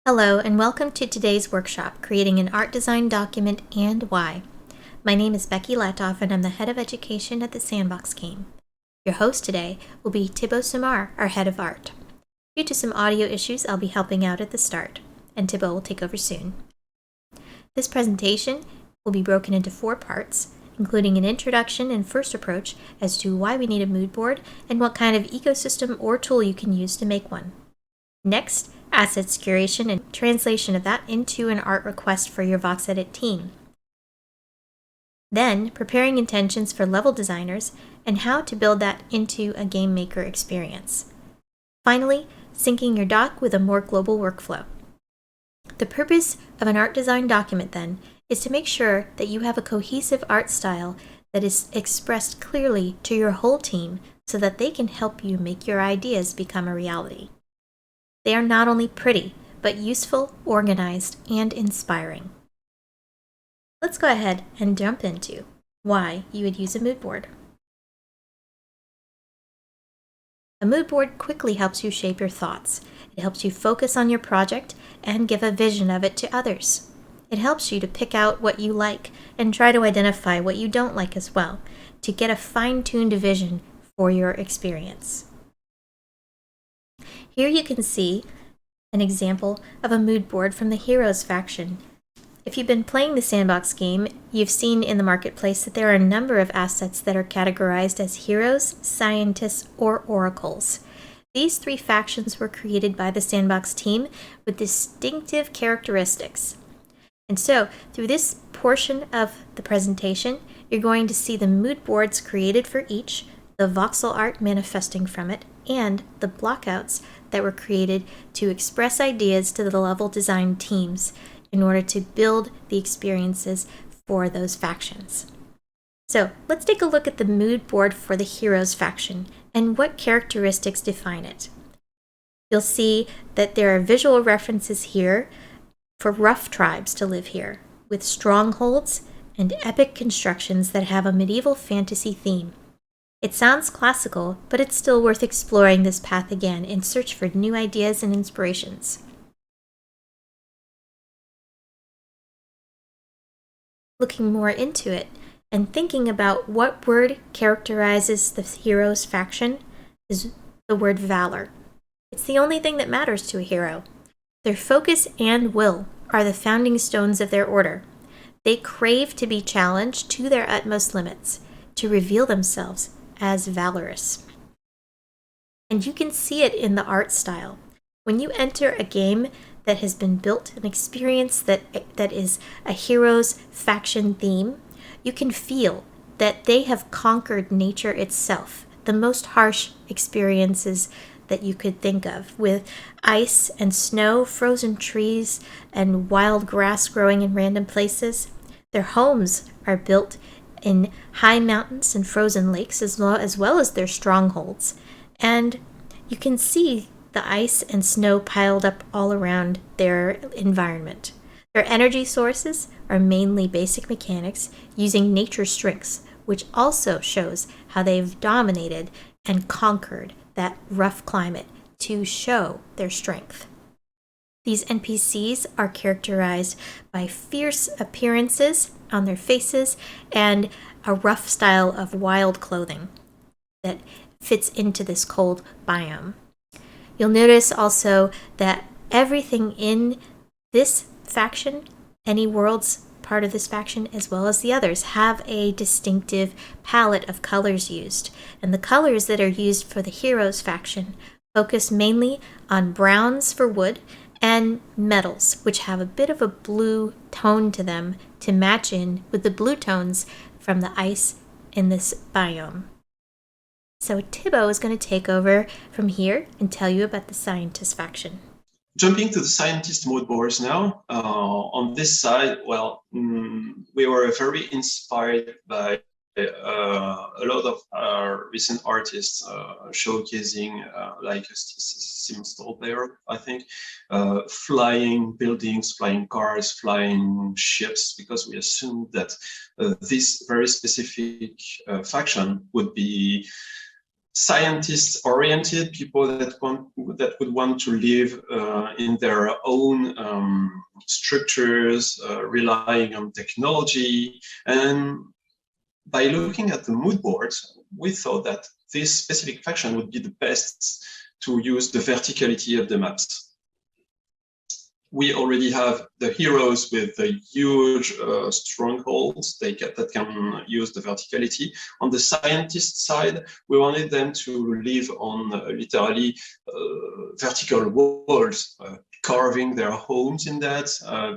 Hello, and welcome to today's workshop, Creating an Art Design Document and Why. My name is Becky Latoff, and I'm the Head of Education at the Sandbox team. Your host today will be Thibaut Samar, our Head of Art. Due to some audio issues, I'll be helping out at the start, and Thibaut will take over soon. This presentation will be broken into 4 parts, including an introduction and first approach as to why we need a mood board and what kind of ecosystem or tool you can use to make one. Next, assets curation and translation of that into an art request for your VoxEdit team. Then, preparing intentions for level designers and how to build that into a game maker experience. Finally, syncing your doc with a more global workflow. The purpose of an art design document, then, is to make sure that you have a cohesive art style that is expressed clearly to your whole team so that they can help you make your ideas become a reality. They are not only pretty, but useful, organized, and inspiring. Let's go ahead and jump into why you would use a mood board. A mood board quickly helps you shape your thoughts. It helps you focus on your project and give a vision of it to others. It helps you to pick out what you like and try to identify what you don't like as well, to get a fine-tuned vision for your experience. Here you can see an example of a mood board from the Heroes faction. If you've been playing the Sandbox game, you've seen in the marketplace that there are a number of assets that are categorized as heroes, scientists, or oracles. These 3 factions were created by the Sandbox team with distinctive characteristics. And so, through this portion of the presentation, you're going to see the mood boards created for each, the voxel art manifesting from it, and the blockouts that were created to express ideas to the level design teams in order to build the experiences for those factions. So let's take a look at the mood board for the Heroes faction and what characteristics define it. You'll see that there are visual references here for rough tribes to live here, with strongholds and epic constructions that have a medieval fantasy theme. It sounds classical, but it's still worth exploring this path again in search for new ideas and inspirations. Looking more into it and thinking about what word characterizes the Heroes faction is the word valor. It's the only thing that matters to a hero. Their focus and will are the founding stones of their order. They crave to be challenged to their utmost limits, to reveal themselves as valorous. And you can see it in the art style. When you enter a game that has been built, an experience that is a hero's faction theme, you can feel that they have conquered nature itself, the most harsh experiences that you could think of, with ice and snow, frozen trees, and wild grass growing in random places. Their homes are built in high mountains and frozen lakes as well as their strongholds. And you can see the ice and snow piled up all around their environment. Their energy sources are mainly basic mechanics using nature's strengths, which also shows how they've dominated and conquered that rough climate to show their strength. These NPCs are characterized by fierce appearances on their faces and a rough style of wild clothing that fits into this cold biome. You'll notice also that everything in this faction, any worlds part of this faction as well as the others, have a distinctive palette of colors used. And the colors that are used for the Heroes faction focus mainly on browns for wood and metals, which have a bit of a blue tone to them to match in with the blue tones from the ice in this biome. So Thibaut is going to take over from here and tell you about the Scientist faction. Jumping to the Scientist mood boards now. On this side, we were very inspired by a lot of our recent artists showcasing like Sim Stolper, I think, flying buildings, flying cars, flying ships, because we assumed that this very specific faction would be scientist-oriented people that would want to live in their own structures, relying on technology. And by looking at the mood boards, we thought that this specific faction would be the best to use the verticality of the maps. We already have the heroes with the huge strongholds that can use the verticality. On the scientist side, we wanted them to live on literally vertical walls, carving their homes in that,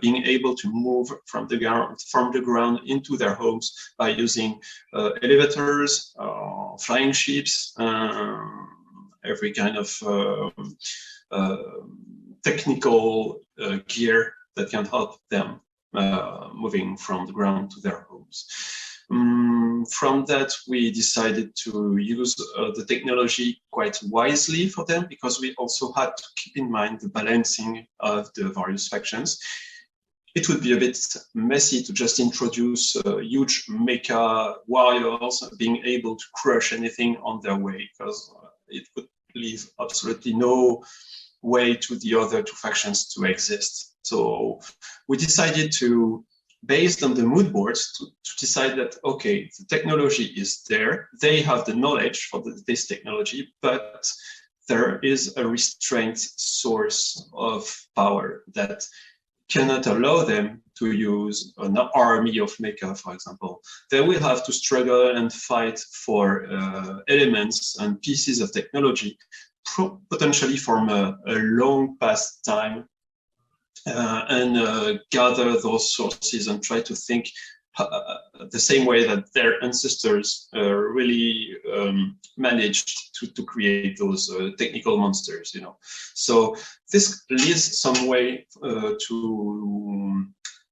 being able to move from the ground into their homes by using elevators, flying ships, every kind of technical gear that can help them moving from the ground to their homes. From that, we decided to use the technology quite wisely for them, because we also had to keep in mind the balancing of the various factions. It would be a bit messy to just introduce huge mecha warriors being able to crush anything on their way, because it would leave absolutely no way to the other two factions to exist. So we decided to, based on the mood boards, to decide that, okay, the technology is there, they have the knowledge for this technology, but there is a restraint source of power that cannot allow them to use an army of mecha, for example. They will have to struggle and fight for elements and pieces of technology, potentially from a long past time, and gather those sources and try to think the same way that their ancestors really managed to create those technical monsters, you know. So this leads some way to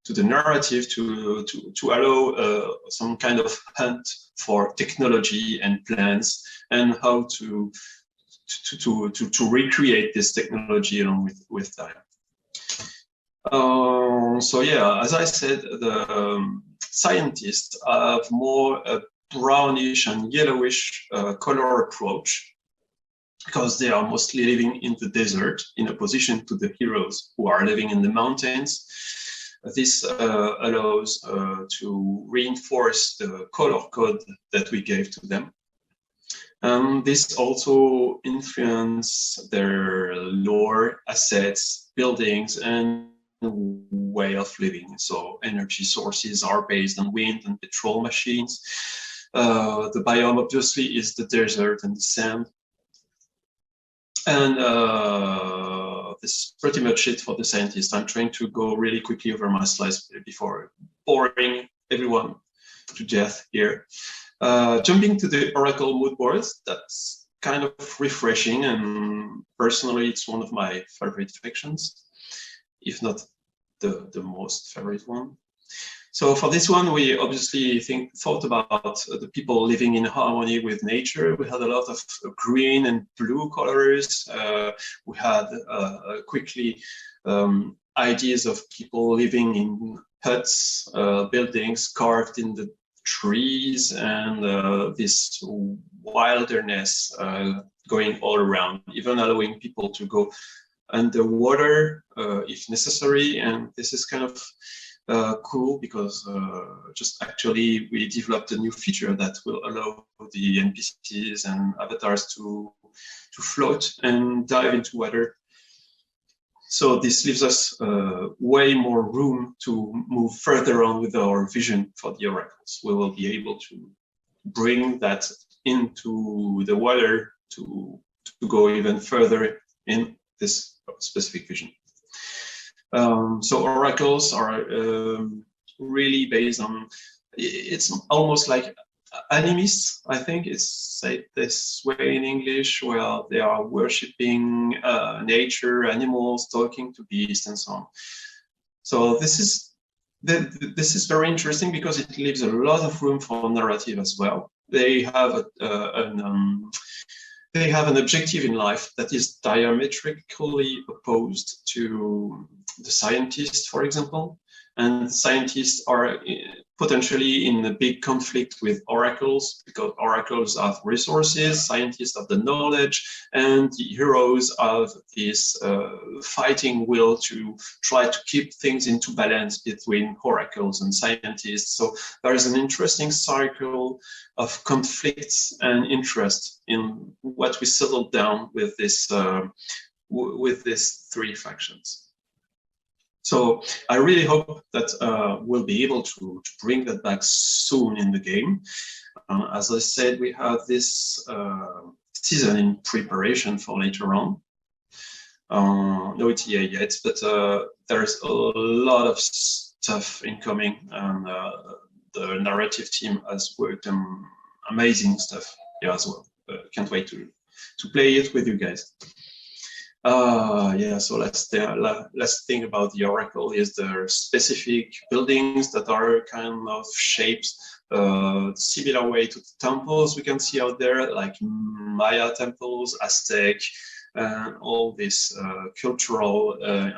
the narrative to allow some kind of hunt for technology and plans, and how to recreate this technology along with time. So yeah, as I said, the scientists have more a brownish and yellowish color approach, because they are mostly living in the desert, in opposition to the heroes who are living in the mountains. This allows to reinforce the color code that we gave to them. This also influences their lore, assets, buildings, and way of living. So energy sources are based on wind and petrol machines. The biome obviously is the desert and the sand. And this is pretty much it for the scientists. I'm trying to go really quickly over my slides before boring everyone to death here. Jumping to the Oracle mood boards, that's kind of refreshing, and personally it's one of my favorite fictions, if not the most favorite one. So for this one, we obviously thought about the people living in harmony with nature. We had a lot of green and blue colors. We had quickly ideas of people living in huts, buildings carved in the trees, and this wilderness going all around, even allowing people to go underwater if necessary. And this is kind of cool, because just actually we developed a new feature that will allow the NPCs and avatars to float and dive into water. So this leaves us way more room to move further on with our vision for the oracles. We will be able to bring that into the water to go even further in this specific vision. So oracles are really based on, it's almost like animists, I think it's said this way in English, where they are worshipping nature, animals, talking to beasts, and so on. So this is very interesting, because it leaves a lot of room for narrative as well. They have an objective in life that is diametrically opposed to the scientist, for example. and scientists are potentially in a big conflict with oracles, because oracles have resources, scientists have the knowledge, and the heroes have this fighting will to try to keep things into balance between oracles and scientists. So there is an interesting cycle of conflicts and interest in what we settled down with these three factions. So I really hope that we'll be able to bring that back soon in the game. As I said, we have this season in preparation for later on. No ETA yet, but there's a lot of stuff incoming, and the narrative team has worked on amazing stuff here as well. Can't wait to play it with you guys. Yeah, so let's think about the oracle. Is there specific buildings that are kind of shaped similar way to the temples we can see out there, like Maya temples, Aztec, and all this cultural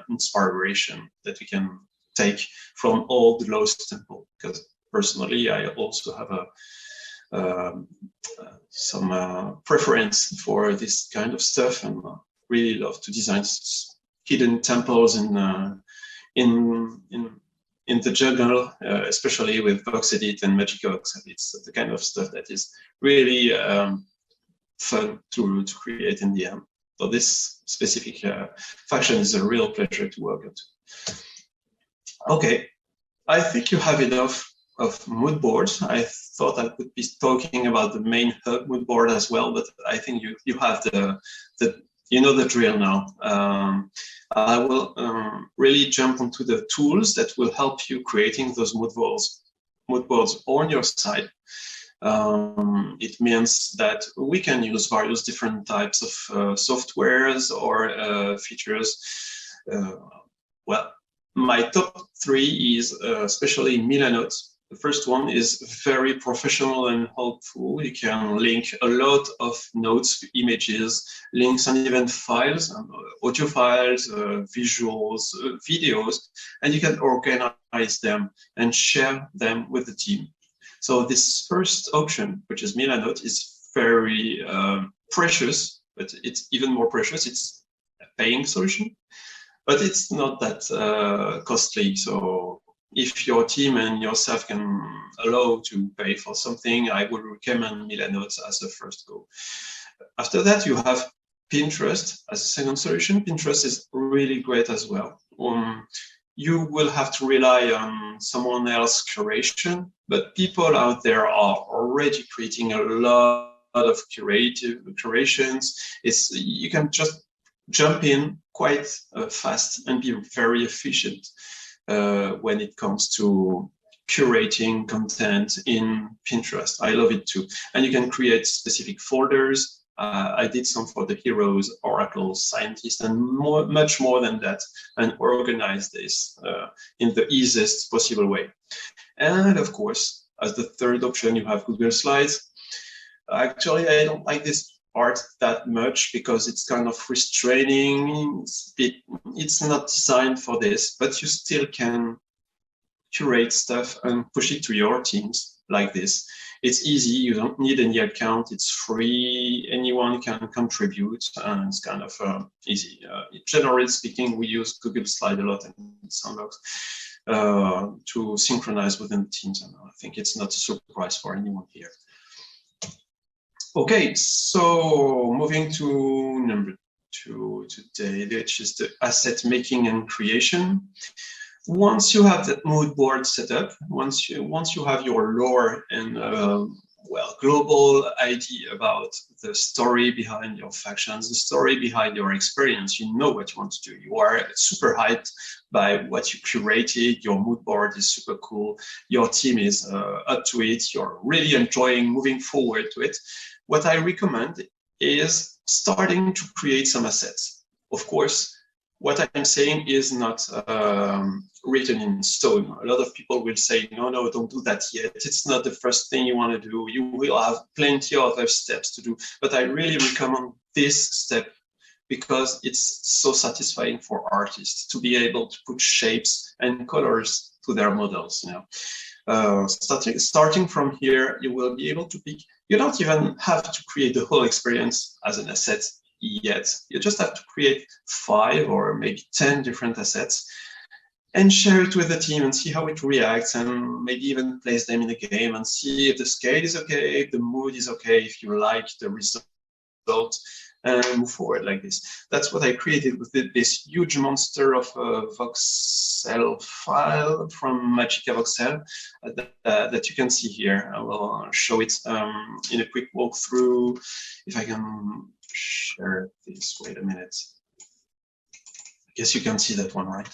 inspiration that we can take from all the lost temple? Because personally, I also have some preference for this kind of stuff, and really love to design hidden temples in the jungle, especially with Voxedit and Magicox. It's the kind of stuff that is really fun to create in the end. So this specific faction is a real pleasure to work on. Okay, I think you have enough of mood boards. I thought I would be talking about the main hub mood board as well, but I think you have the you know the drill now. I will really jump into the tools that will help you creating those mood boards on your side. It means that we can use various different types of softwares or features. Well, my top three is especially Milanote. The first one is very professional and helpful. You can link a lot of notes, images, links, and even files, audio files, visuals, videos, and you can organize them and share them with the team. So this first option, which is Milanote, is very precious, but it's even more precious. It's a paying solution, but it's not that costly. So if your team and yourself can allow to pay for something, I would recommend Milanote as a first go. After that, you have Pinterest as a second solution. Pinterest is really great as well. You will have to rely on someone else's curation, but people out there are already creating a lot of curations. You can just jump in quite fast and be very efficient when it comes to curating content in Pinterest. I love it too. And you can create specific folders. I did some for the heroes, oracles, scientists, and much more than that, and organize this in the easiest possible way. And of course, as the third option, you have Google Slides. Actually, I don't like this part that much because it's kind of restraining. It's not designed for this, but you still can curate stuff and push it to your teams like this. It's easy, you don't need any account, it's free, anyone can contribute, and it's kind of easy. Generally speaking, we use Google Slide a lot in Sandbox to synchronize within the teams, and I think it's not a surprise for anyone here. Okay, so moving to number 2 today, which is the asset making and creation. Once you have that mood board set up, once you have your lore and global idea about the story behind your factions, the story behind your experience, you know what you want to do. You are super hyped by what you curated. Your mood board is super cool. Your team is up to it. You're really enjoying moving forward to it. What I recommend is starting to create some assets. Of course, what I'm saying is not written in stone. A lot of people will say, no, don't do that yet. It's not the first thing you want to do. You will have plenty of other steps to do. But I really recommend this step because it's so satisfying for artists to be able to put shapes and colors to their models. Starting from here, you will be able to pick. You don't even have to create the whole experience as an asset yet. You just have to create 5 or maybe 10 different assets and share it with the team and see how it reacts, and maybe even place them in a game and see if the scale is okay, if the mood is okay, if you like the result, and move forward like this. That's what I created with this huge monster of a voxel file from Magica Voxel that you can see here. I will show it in a quick walkthrough. If I can share this, wait a minute. I guess you can see that one, right?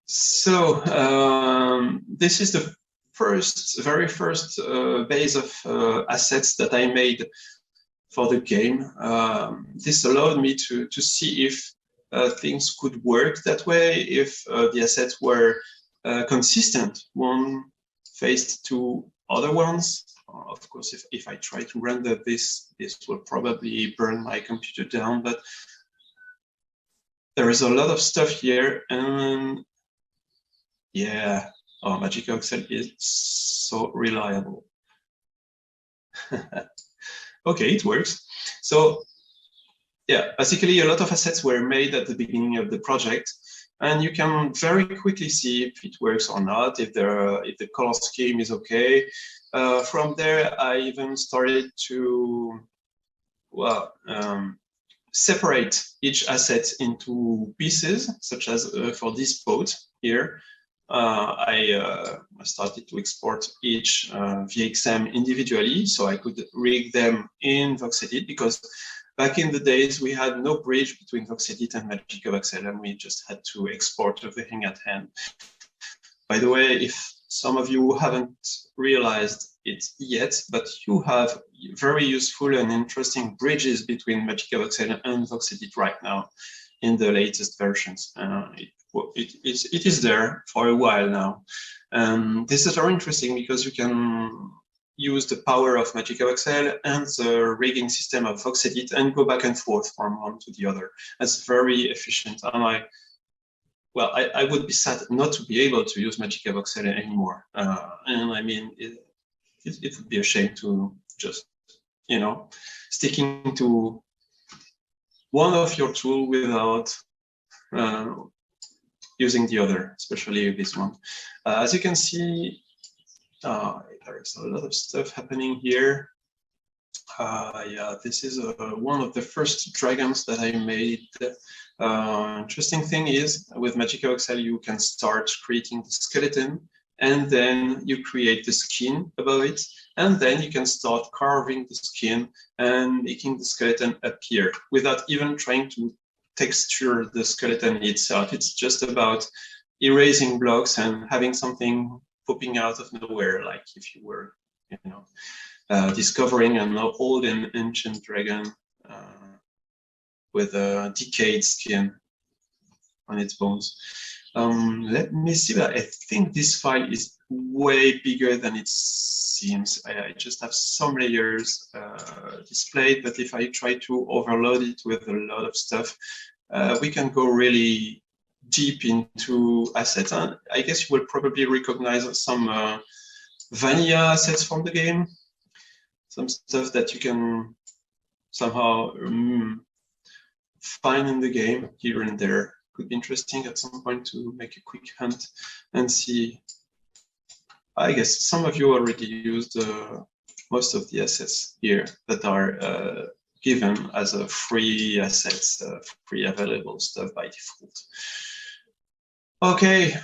So this is the very first base of assets that I made for the game. This allowed me to see if things could work that way, if the assets were consistent one faced to other ones. Of course, if I try to render this will probably burn my computer down, but there is a lot of stuff here, and yeah, Magic Voxel is so reliable. Okay, it works. So yeah, basically a lot of assets were made at the beginning of the project, and you can very quickly see if it works or not, if the color scheme is okay. From there, I even started to, well, separate each asset into pieces, such as for this boat here. I started to export each VXM individually, so I could rig them in VoxEdit, because back in the days we had no bridge between VoxEdit and Magica Voxel, and we just had to export everything at hand. By the way, if some of you haven't realized it yet, but you have very useful and interesting bridges between Magica Voxel and VoxEdit right now in the latest versions. It is there for a while now. This is very interesting because you can use the power of Magica Voxel and the rigging system of VoxEdit and go back and forth from one to the other. That's very efficient. And I would be sad not to be able to use Magica Voxel anymore. And I mean, it would be a shame to just, sticking to one of your tools without using the other, especially this one. As you can see, there's a lot of stuff happening here. Yeah, this is one of the first dragons that I made. Interesting thing is, with Magica Voxel, you can start creating the skeleton, and then you create the skin above it, and then you can start carving the skin and making the skeleton appear without even trying to texture the skeleton itself. It's just about erasing blocks and having something popping out of nowhere, like if you were, discovering an old and ancient dragon with a decayed skin on its bones. Let me see. I think this file is way bigger than it seems. I just have some layers displayed, but if I try to overload it with a lot of stuff, we can go really deep into assets. And I guess you will probably recognize some vanilla assets from the game, some stuff that you can somehow find in the game here and there. Could be interesting at some point to make a quick hunt and see. I guess some of you already used most of the assets here that are given as a free assets, free available stuff by default. Okay,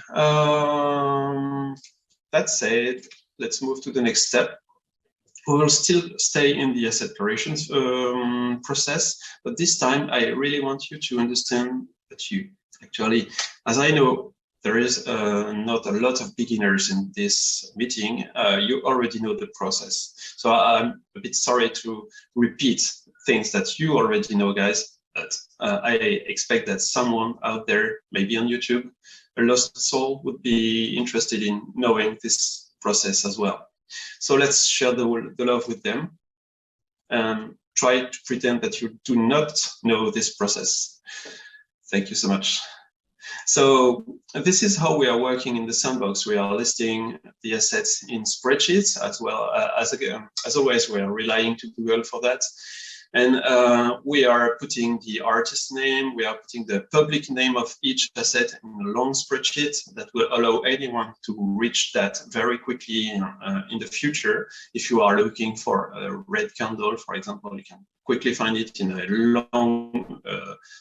that said, let's move to the next step. We will still stay in the asset creations process, but this time I really want you to understand that you actually, as I know, there is not a lot of beginners in this meeting. You already know the process. So I'm a bit sorry to repeat things that you already know, guys, but I expect that someone out there, maybe on YouTube, a lost soul, would be interested in knowing this process as well. So let's share the love with them. and try to pretend that you do not know this process. Thank you so much. So this is how we are working in the Sandbox. We are listing the assets in spreadsheets as well as always. We are relying to Google for that. And we are putting the artist name, we are putting the public name of each asset in a long spreadsheet that will allow anyone to reach that very quickly in the future. If you are looking for a red candle, for example, you can quickly find it in a long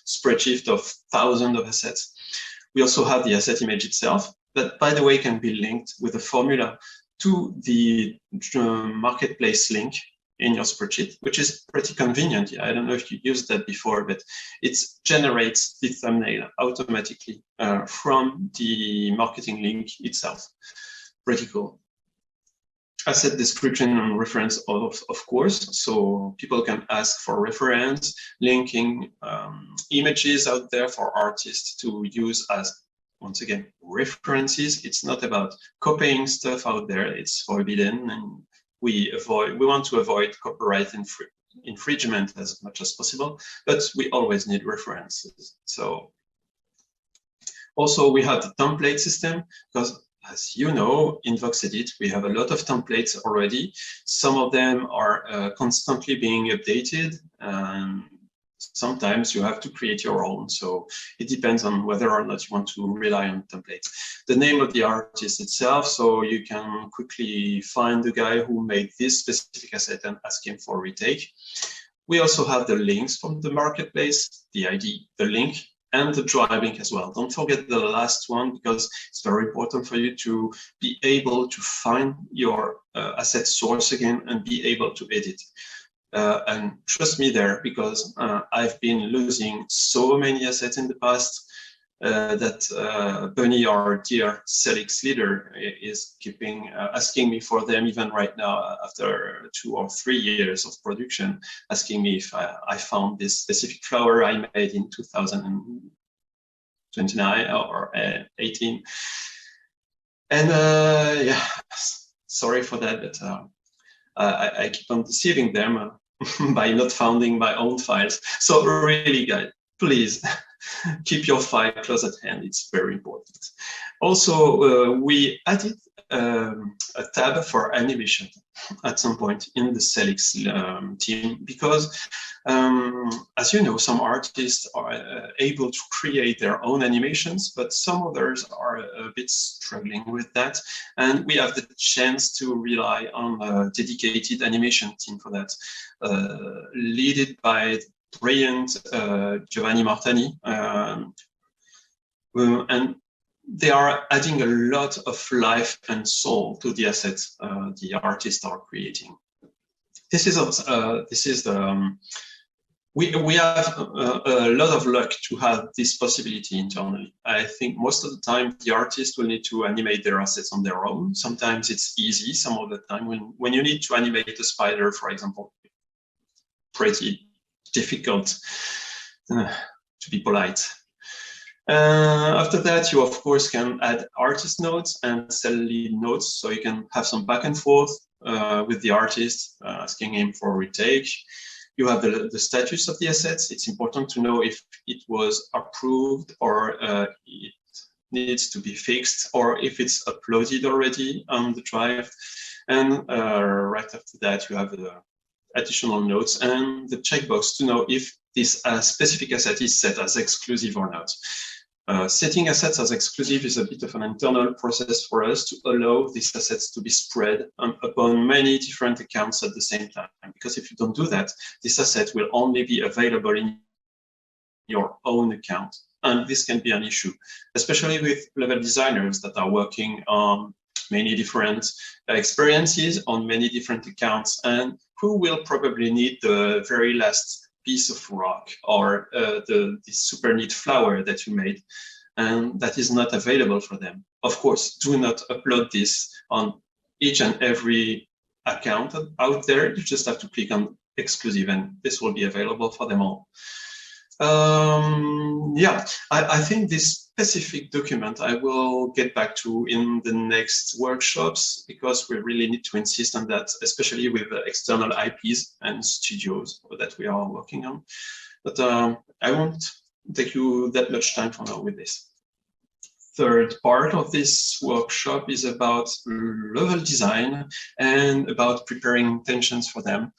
spreadsheet of thousands of assets. We also have the asset image itself that, by the way, can be linked with a formula to the marketplace link in your spreadsheet, which is pretty convenient. I don't know if you used that before, but it generates the thumbnail automatically from the marketing link itself. Pretty cool. Asset description and reference, of course, so people can ask for reference, linking images out there for artists to use as, once again, references. It's not about copying stuff out there, it's forbidden, and we want to avoid copyright infringement as much as possible, but we always need references. So also we have the template system, because as you know, in VoxEdit, we have a lot of templates already. Some of them are constantly being updated, and sometimes you have to create your own. So it depends on whether or not you want to rely on templates. The name of the artist itself, so you can quickly find the guy who made this specific asset and ask him for a retake. We also have the links from the marketplace, the ID, the link, and the drive link as well. Don't forget the last one, because it's very important for you to be able to find your asset source again and be able to edit. And trust me there, because I've been losing so many assets in the past that Bunny, our dear Celix leader, is keeping asking me for them even right now after 2 or 3 years of production, asking me if I found this specific flower I made in 2029 or 18. And yeah, sorry for that, but I keep on deceiving them by not finding my own files. So really, guys, please keep your file close at hand. It's very important. Also, we added a tab for animation at some point in the Celix team, because as you know, some artists are able to create their own animations, but some others are a bit struggling with that. And we have the chance to rely on a dedicated animation team for that, led by brilliant Giovanni Martani. And they are adding a lot of life and soul to the assets the artists are creating. This is we have a lot of luck to have this possibility internally. I think most of the time the artist will need to animate their assets on their own. Sometimes it's easy. Some of the time when you need to animate a spider, for example, pretty difficult, to be polite. After that, you of course can add artist notes and cell lead notes, so you can have some back and forth with the artist, asking him for a retake. You have the status of the assets. It's important to know if it was approved or it needs to be fixed, or if it's uploaded already on the drive. And right after that, you have the additional notes and the checkbox to know if this specific asset is set as exclusive or not. Setting assets as exclusive is a bit of an internal process for us to allow these assets to be spread upon many different accounts at the same time. Because if you don't do that, this asset will only be available in your own account. And this can be an issue, especially with level designers that are working on many different experiences on many different accounts, and who will probably need the very last piece of rock or the super neat flower that you made, and that is not available for them. Of course, do not upload this on each and every account out there. You just have to click on exclusive and this will be available for them all. Yeah, I think this specific document I will get back to in the next workshops, because we really need to insist on that, especially with the external IPs and studios that we are working on. But I won't take you that much time for now with this. Third part of this workshop is about level design and about preparing intentions for them.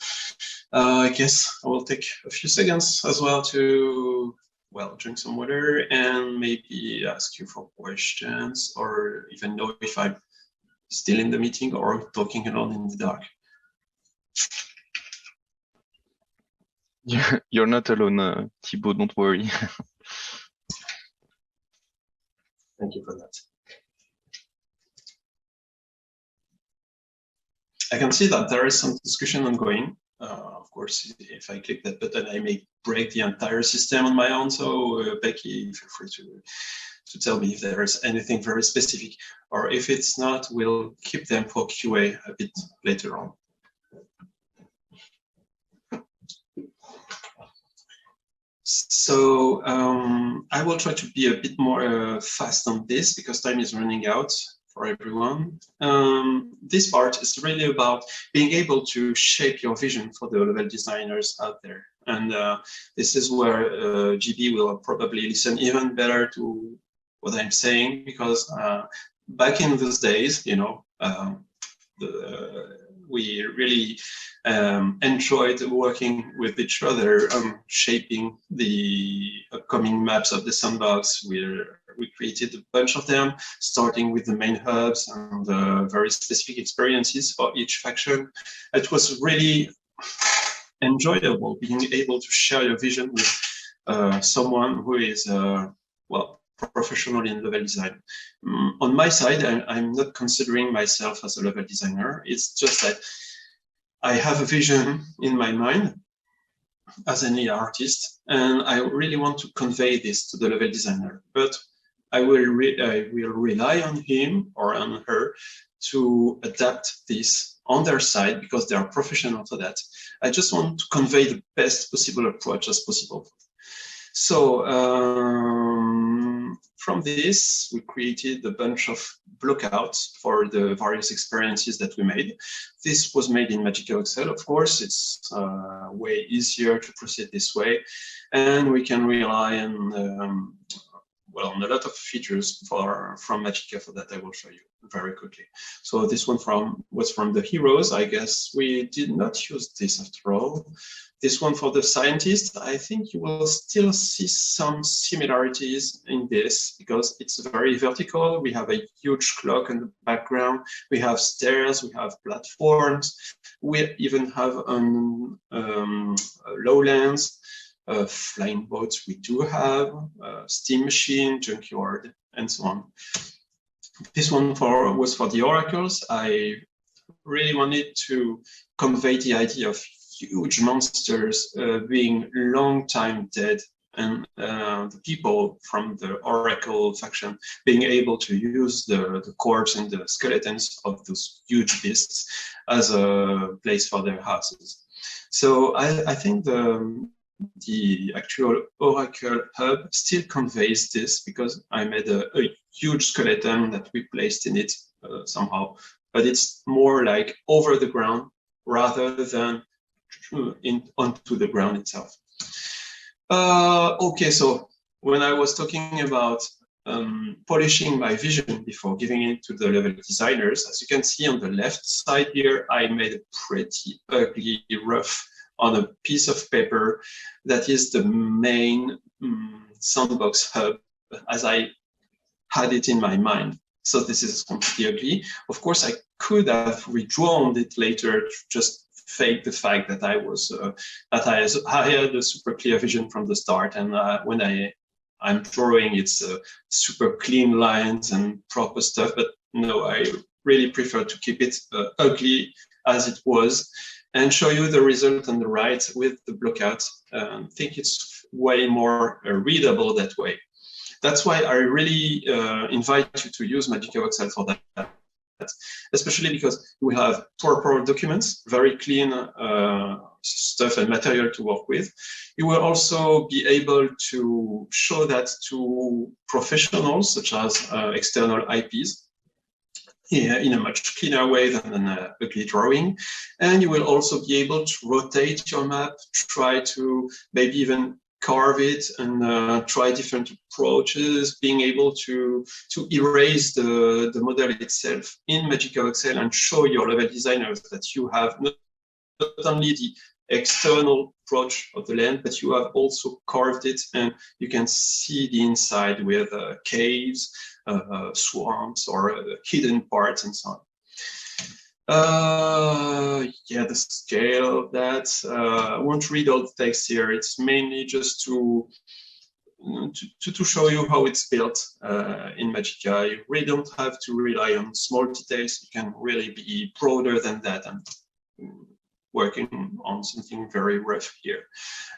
I guess I will take a few seconds as well to, well, drink some water and maybe ask you for questions, or even know if I'm still in the meeting or talking alone in the dark. You're not alone, Thibaut, don't worry. Thank you for that. I can see that there is some discussion ongoing. Of course, if I click that button, I may break the entire system on my own. So Becky, feel free to tell me if there is anything very specific, or if it's not, we'll keep them for QA a bit later on. So I will try to be a bit more fast on this, because time is running out for everyone. This part is really about being able to shape your vision for the level designers out there. And this is where GB will probably listen even better to what I'm saying, because back in those days, you know, we really enjoyed working with each other on shaping the upcoming maps of the sandbox. We created a bunch of them, starting with the main hubs and very specific experiences for each faction. It was really enjoyable being able to share your vision with someone who is, well, professional in level design. On my side, I'm not considering myself as a level designer. It's just that I have a vision in my mind as any artist, and I really want to convey this to the level designer. But I will rely on him or on her to adapt this on their side, because they are professional for that. I just want to convey the best possible approach as possible. So from this, we created a bunch of blockouts for the various experiences that we made. This was made in Magica Excel, of course. It's way easier to proceed this way, and we can rely on well, on a lot of features from Magica for that. I will show you very quickly. So this one was from the heroes. I guess we did not use this after all. This one for the scientists, I think you will still see some similarities in this, because it's very vertical. We have a huge clock in the background. We have stairs, we have platforms. We even have lowlands, flying boats we do have, steam machine, junkyard, and so on. This one was for the oracles. I really wanted to convey the idea of huge monsters being long time dead, and the people from the Oracle faction being able to use the corpse and the skeletons of those huge beasts as a place for their houses. So I think the actual Oracle hub still conveys this, because I made a huge skeleton that we placed in it somehow, but it's more like over the ground rather than onto the ground itself. Okay, so when I was talking about polishing my vision before giving it to the level designers, as you can see on the left side here, I made a pretty ugly rough on a piece of paper that is the main Sandbox hub as I had it in my mind. So this is completely ugly. Of course, I could have redrawn it later to just fake the fact that I was that I had a super clear vision from the start, and when I'm drawing, it's super clean lines and proper stuff. But no, I really prefer to keep it ugly as it was, and show you the result on the right with the blockout. I think it's way more readable that way. That's why I really invite you to use Magica Excel for that, especially because we have proper documents, very clean stuff and material to work with. You will also be able to show that to professionals, such as external IPs, in a much cleaner way than an ugly drawing. And you will also be able to rotate your map, try to maybe even carve it and try different approaches, being able to erase the model itself in Magical Excel and show your level designers that you have not only the external approach of the land, but you have also carved it and you can see the inside with caves, swamps, or hidden parts and so on. Yeah, the scale of that. I won't read all the text here. It's mainly just to show you how it's built in Magica. You really don't have to rely on small details. You can really be broader than that and working on something very rough here.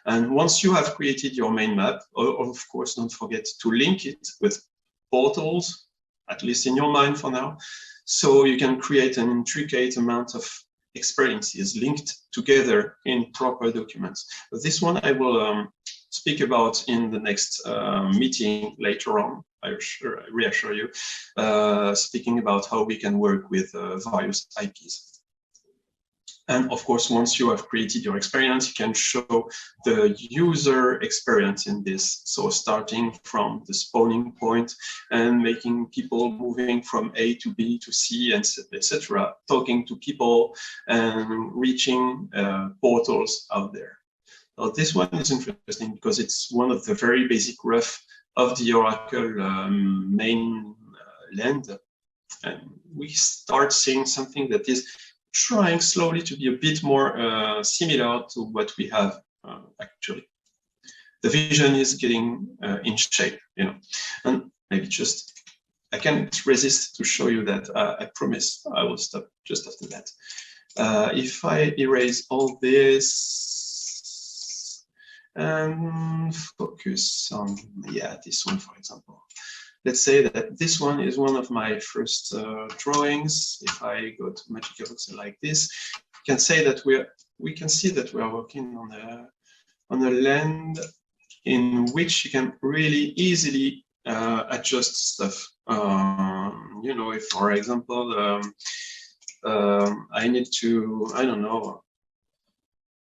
And once you have created your main map, of course, don't forget to link it with portals, at least in your mind for now, so you can create an intricate amount of experiences linked together in proper documents. But this one I will speak about in the next meeting later on. I reassure you, speaking about how we can work with various IPs. And of course, once you have created your experience, you can show the user experience in this. So starting from the spawning point and making people moving from A to B to C, and etc., talking to people and reaching portals out there. Now, this one is interesting because it's one of the very basic rough of the Oracle main land. And we start seeing something that is trying slowly to be a bit more similar to what we have actually. The vision is getting in shape, you know. And maybe just, I can't resist to show you that. I promise I will stop just after that. If I erase all this and focus on, yeah, this one, for example. Let's say that this one is one of my first drawings. If I go to Magical Excel like this, you can say that we can see that we are working on a land in which you can really easily adjust stuff. You know, if, for example, I need to, I don't know,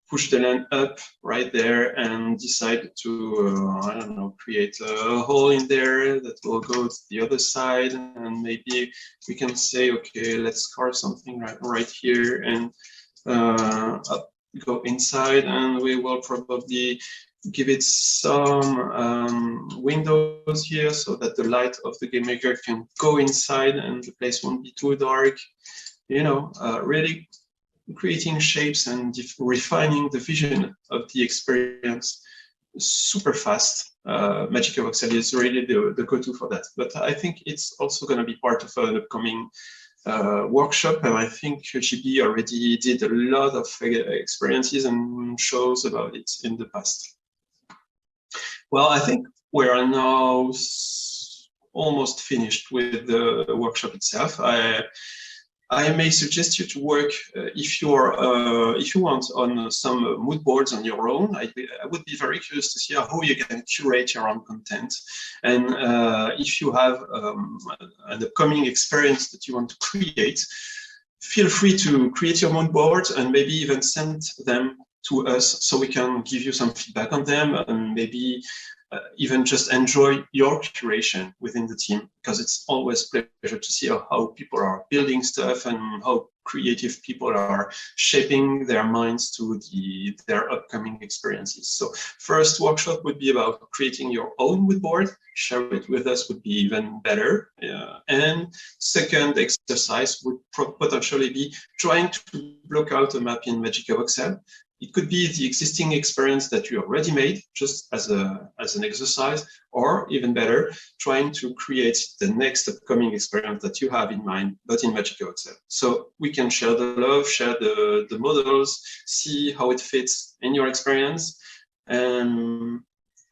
push the land up right there and decide to, I don't know, create a hole in there that will go to the other side. And maybe we can say, okay, let's carve something right here and go inside, and we will probably give it some windows here so that the light of the game maker can go inside and the place won't be too dark. You know, really creating shapes and refining the vision of the experience super fast. Magical Excel is really the go-to for that. But I think it's also going to be part of an upcoming workshop, and I think GB already did a lot of experiences and shows about it in the past. Well, I think we are now almost finished with the workshop itself. I may suggest you to work, if you want, on some mood boards on your own. I would be very curious to see how you can curate your own content. And if you have an upcoming experience that you want to create, feel free to create your mood boards and maybe even send them to us so we can give you some feedback on them, and maybe even just enjoy your curation within the team, because it's always a pleasure to see how people are building stuff and how creative people are shaping their minds to their upcoming experiences. So first workshop would be about creating your own mood board. Share it with us would be even better. And second exercise would potentially be trying to block out a map in Magical Excel. It could be the existing experience that you already made, just as an exercise, or even better, trying to create the next upcoming experience that you have in mind, but in Magical Excel. So we can share the love, share the models, see how it fits in your experience. And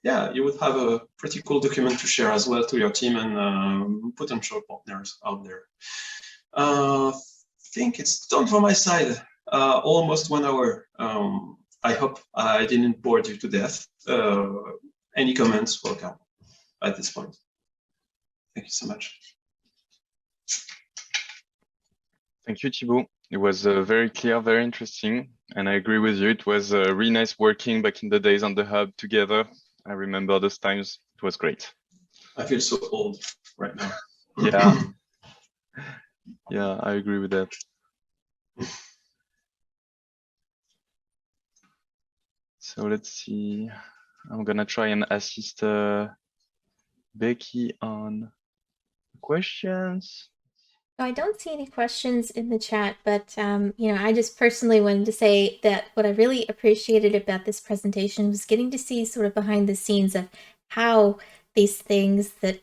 yeah, you would have a pretty cool document to share as well to your team and potential partners out there. I think it's done for my side. Almost 1 hour. I hope I didn't bore you to death. Any comments, welcome at this point. Thank you so much. Thank you, Thibaut. It was very clear, very interesting. And I agree with you. It was really nice working back in the days on the hub together. I remember those times. It was great. I feel so old right now. Yeah. Yeah, I agree with that. So let's see. I'm gonna try and assist Becky on questions. I don't see any questions in the chat, but I just personally wanted to say that what I really appreciated about this presentation was getting to see sort of behind the scenes of how these things that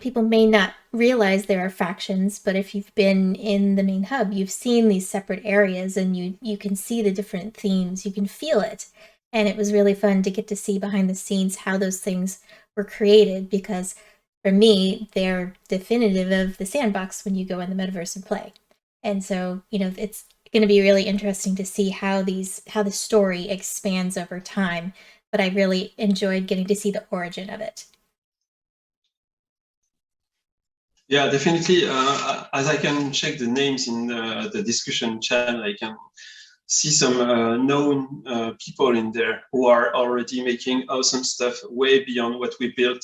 people may not realize there are factions, but if you've been in the main hub, you've seen these separate areas and you can see the different themes, you can feel it. And it was really fun to get to see behind the scenes how those things were created, because for me, they're definitive of the sandbox when you go in the metaverse and play. And so, it's going to be really interesting to see how the story expands over time. But I really enjoyed getting to see the origin of it. Yeah, definitely. As I can check the names in the discussion channel, I can see some known people in there who are already making awesome stuff way beyond what we built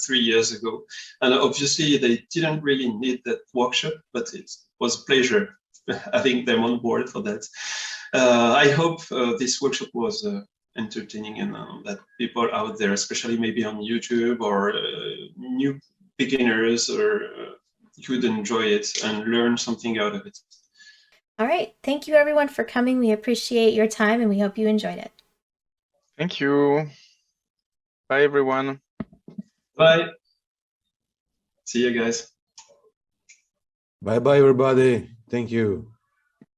3 years ago. And obviously they didn't really need that workshop, but it was a pleasure having them on board for that. I hope this workshop was entertaining and that people out there, especially maybe on YouTube or new beginners, could enjoy it and learn something out of it. All right. Thank you, everyone, for coming. We appreciate your time, and we hope you enjoyed it. Thank you. Bye, everyone. Bye. See you guys. Bye-bye, everybody. Thank you.